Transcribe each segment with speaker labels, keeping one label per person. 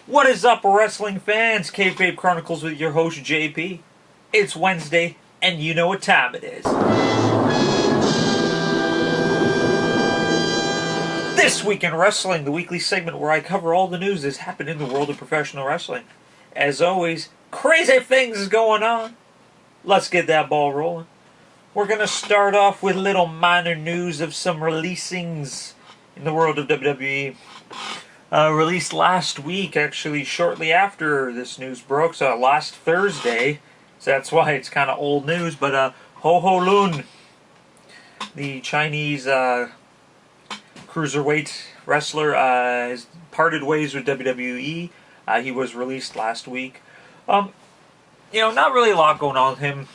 Speaker 1: What is up, wrestling fans? KayFabe Chronicles with your host, JP. It's Wednesday, and you know what time it is. This Week in Wrestling, the weekly segment where I cover all the news that's happened in the world of professional wrestling. As always, crazy things is going on. Let's get that ball rolling. We're going to start off with little minor news of some releasings in the world of WWE. Released last week, actually shortly after this news broke, so last Thursday, so that's why it's kind of old news, but Ho Ho Lun, the Chinese cruiserweight wrestler, has parted ways with WWE. He was released last week. Not really a lot going on with him.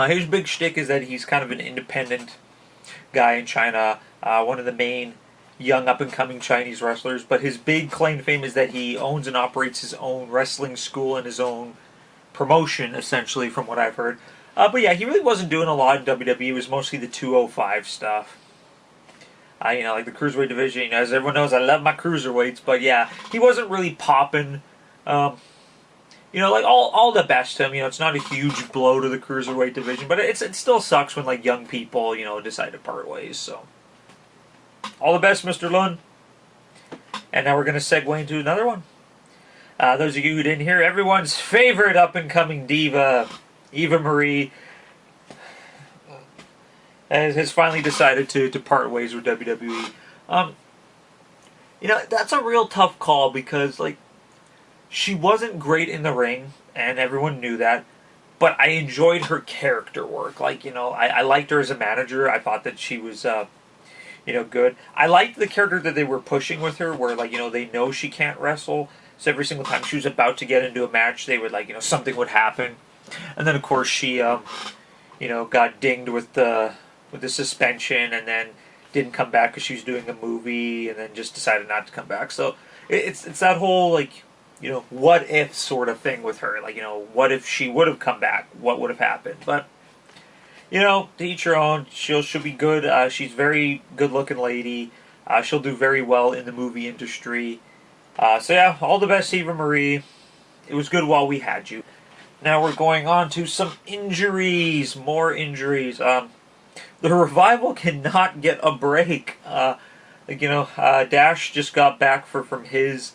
Speaker 1: His big shtick is that he's kind of an independent guy in China, one of the main young up-and-coming Chinese wrestlers, but his big claim to fame is that he owns and operates his own wrestling school and his own promotion, essentially, from what I've heard. But yeah, he really wasn't doing a lot in WWE. It was mostly the 205 stuff. Like the cruiserweight division. As everyone knows, I love my cruiserweights, but yeah, he wasn't really popping. Like all the best to him. It's not a huge blow to the cruiserweight division, but it still sucks when like young people, decide to part ways. So. All the best, Mr. Lun. And now we're going to segue into another one. Those of you who didn't hear, everyone's favorite up-and-coming diva, Eva Marie, has finally decided to part ways with WWE. That's a real tough call because, she wasn't great in the ring, and everyone knew that. But I enjoyed her character work. I liked her as a manager. I thought that she was... good. I liked the character that they were pushing with her, where, they know she can't wrestle, so every single time she was about to get into a match, they would, something would happen. And then, of course, she, got dinged with the suspension, and then didn't come back because she was doing a movie, and then just decided not to come back. So, it's that whole, what if sort of thing with her. What if she would have come back? What would have happened? But... to each her own. She'll be good. She's a very good-looking lady. She'll do very well in the movie industry. So yeah, all the best, Eva Marie. It was good while we had you. Now we're going on to some injuries. More injuries. The Revival cannot get a break. Dash just got back from his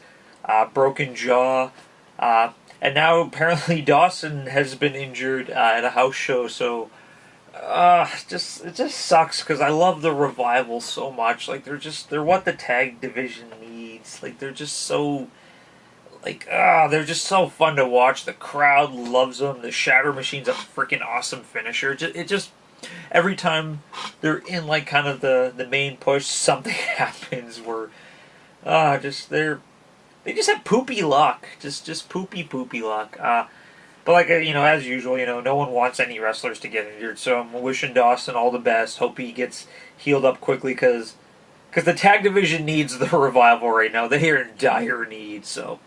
Speaker 1: broken jaw. And now apparently Dawson has been injured at a house show, so... it just sucks because I love the Revival so much. They're what the tag division needs. They're just so fun to watch. The crowd loves them. The Shatter Machine's a freaking awesome finisher. Every time they're in kind of the main push, something happens where they just have poopy luck. Just poopy luck. But as usual, no one wants any wrestlers to get injured, so I'm wishing Dawson all the best. Hope he gets healed up quickly, because the tag division needs the Revival right now. They're in dire need, so...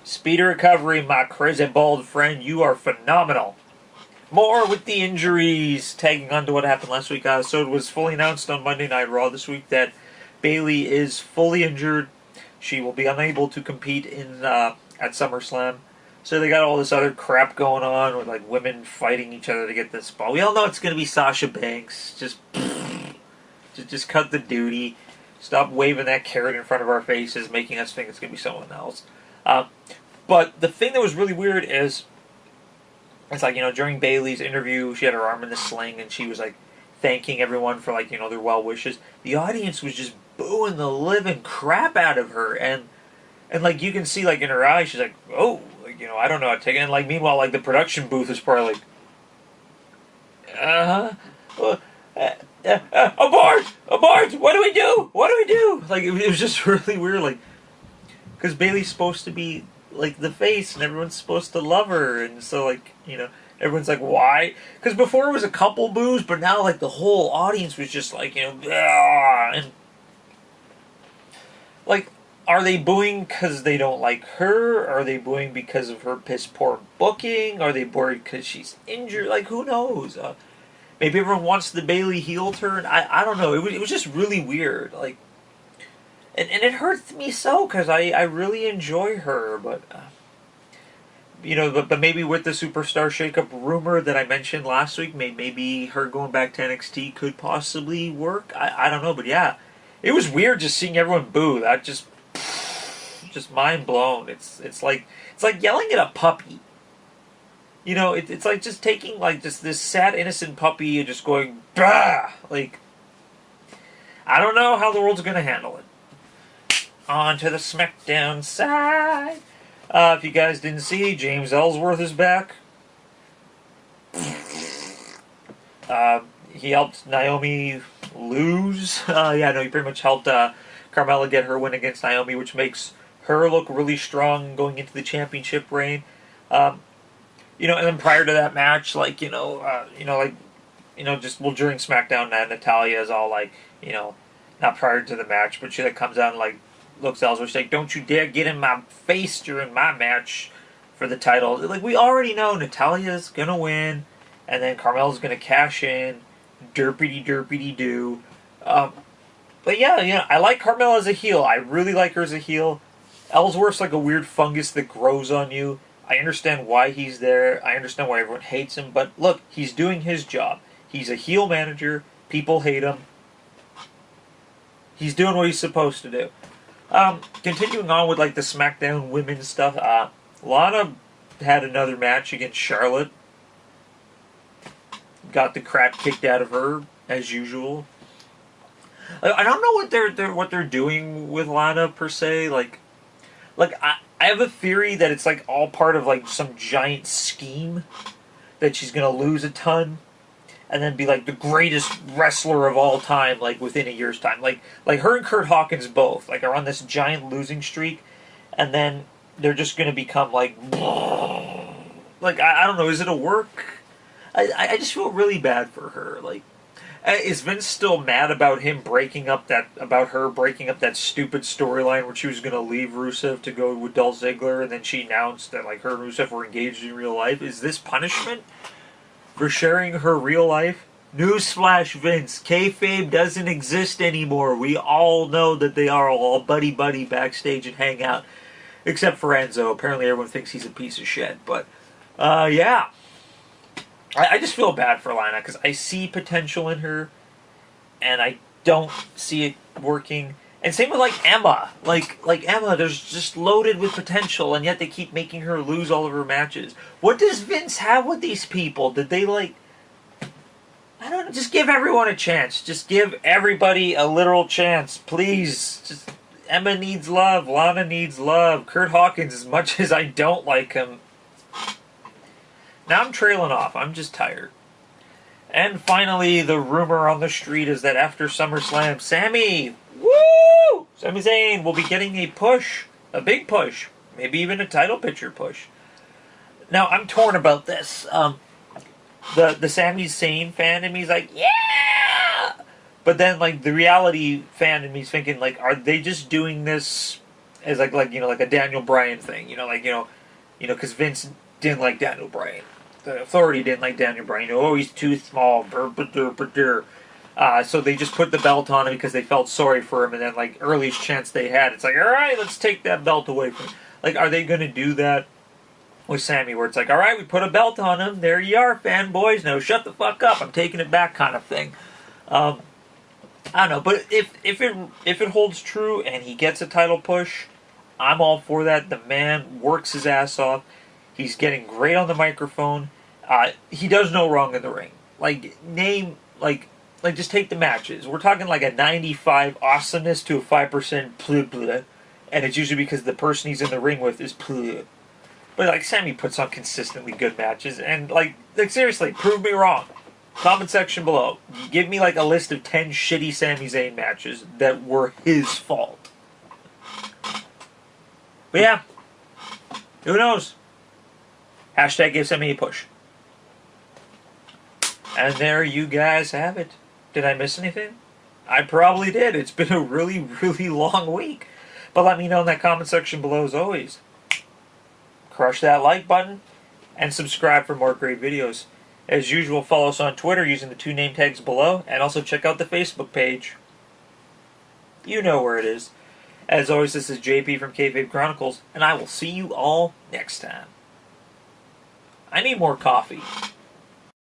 Speaker 1: Speedy recovery, my crazy bald friend. You are phenomenal. More with the injuries, tagging on to what happened last week. So it was fully announced on Monday Night Raw this week that Bayley is fully injured. She will be unable to compete at SummerSlam. So they got all this other crap going on with women fighting each other to get this spot. We all know it's going to be Sasha Banks. Just cut the duty. Stop waving that carrot in front of our faces, making us think it's going to be someone else. But the thing that was really weird is, it's during Bayley's interview, she had her arm in the sling and she was thanking everyone for their well wishes. The audience was just booing the living crap out of her, and you can see in her eyes, she's oh. I don't know how to take it. And meanwhile, the production booth is probably abort! What do we do? It was just really weird, because Bayley's supposed to be the face, and everyone's supposed to love her, and so everyone's why? Because before it was a couple boos, but now the whole audience was just and are they booing because they don't like her? Are they booing because of her piss-poor booking? Are they booing because she's injured? Who knows? Maybe everyone wants the Bayley heel turn. I don't know. It was just really weird. and it hurts me so because I really enjoy her, but but maybe with the superstar shakeup rumor that I mentioned last week, maybe her going back to NXT could possibly work. I don't know, but yeah, it was weird just seeing everyone boo. That just mind blown. It's like yelling at a puppy. It's like just taking like just this sad innocent puppy and just going bah. Like, I don't know how the world's gonna handle it. On to the Smackdown side. If you guys didn't see, James Ellsworth is back. He helped Naomi lose. He pretty much helped Carmella get her win against Naomi, which makes her look really strong going into the championship reign. And then prior to that match, during SmackDown, Natalya is all like, not prior to the match, but she like comes out and like looks at Ellsworth, she's like, "Don't you dare get in my face during my match for the title." Like, we already know Natalya's gonna win, and then Carmella's gonna cash in, derpity doo. But yeah, I like Carmella as a heel. I really like her as a heel. Ellsworth's like a weird fungus that grows on you. I understand why he's there. I understand why everyone hates him. But look, he's doing his job. He's a heel manager. People hate him. He's doing what he's supposed to do. Continuing on with like the SmackDown women's stuff, Lana had another match against Charlotte. Got the crap kicked out of her as usual. I don't know what they're doing with Lana per se. Like I have a theory that it's like all part of like some giant scheme that she's gonna lose a ton and then be like the greatest wrestler of all time, like within a year's time. Like her and Kurt Hawkins both like are on this giant losing streak, and then they're just gonna become like I don't know. Is it a work? I just feel really bad for her. Like, is Vince still mad about her breaking up that stupid storyline where she was gonna leave Rusev to go with Dolph Ziggler, and then she announced that like her and Rusev were engaged in real life? Is this punishment for sharing her real life? Newsflash, Vince. KayFabe doesn't exist anymore. We all know that they are all buddy-buddy backstage and hang out. Except for Enzo. Apparently everyone thinks he's a piece of shit. But, yeah. I just feel bad for Lana because I see potential in her and I don't see it working. And same with like Emma. Like Emma, there's just loaded with potential, and yet they keep making her lose all of her matches. What does Vince have with these people? Did they like... I don't know, just give everyone a chance. Just give everybody a literal chance, please. Just Emma needs love, Lana needs love, Kurt Hawkins, as much as I don't like him. Now I'm trailing off, I'm just tired. And finally, the rumor on the street is that after SummerSlam, Sami Zayn will be getting a push, a big push, maybe even a title picture push. Now, I'm torn about this. The Sami Zayn fan in me is like, yeah! But then, like, the reality fan in me is thinking, like, are they just doing this as, like a Daniel Bryan thing? Because Vince didn't like Daniel Bryan. The Authority didn't like Daniel Bryan. Oh, he's too small. So they just put the belt on him because they felt sorry for him, and then, like, earliest chance they had, it's like, alright, let's take that belt away from him. Like, are they going to do that with Sami, where it's like, alright, we put a belt on him, there you are, fanboys, now shut the fuck up, I'm taking it back kind of thing. I don't know, but if it holds true and he gets a title push, I'm all for that. The man works his ass off. He's getting great on the microphone. He does no wrong in the ring. Just take the matches. We're talking like a 95 awesomeness to a 5% bleh, and it's usually because the person he's in the ring with is bleh. But like Sami puts on consistently good matches, and like seriously, prove me wrong. Comment section below. Give me like a list of 10 shitty Sami Zayn matches that were his fault. But yeah, who knows? Hashtag give Sami a push. And there you guys have it. Did I miss anything? I probably did. It's been a really, really long week. But let me know in that comment section below as always. Crush that like button and subscribe for more great videos. As usual, follow us on Twitter using the 2 name tags below, and also check out the Facebook page. You know where it is. As always, this is JP from KayFabe Chronicles, and I will see you all next time. I need more coffee.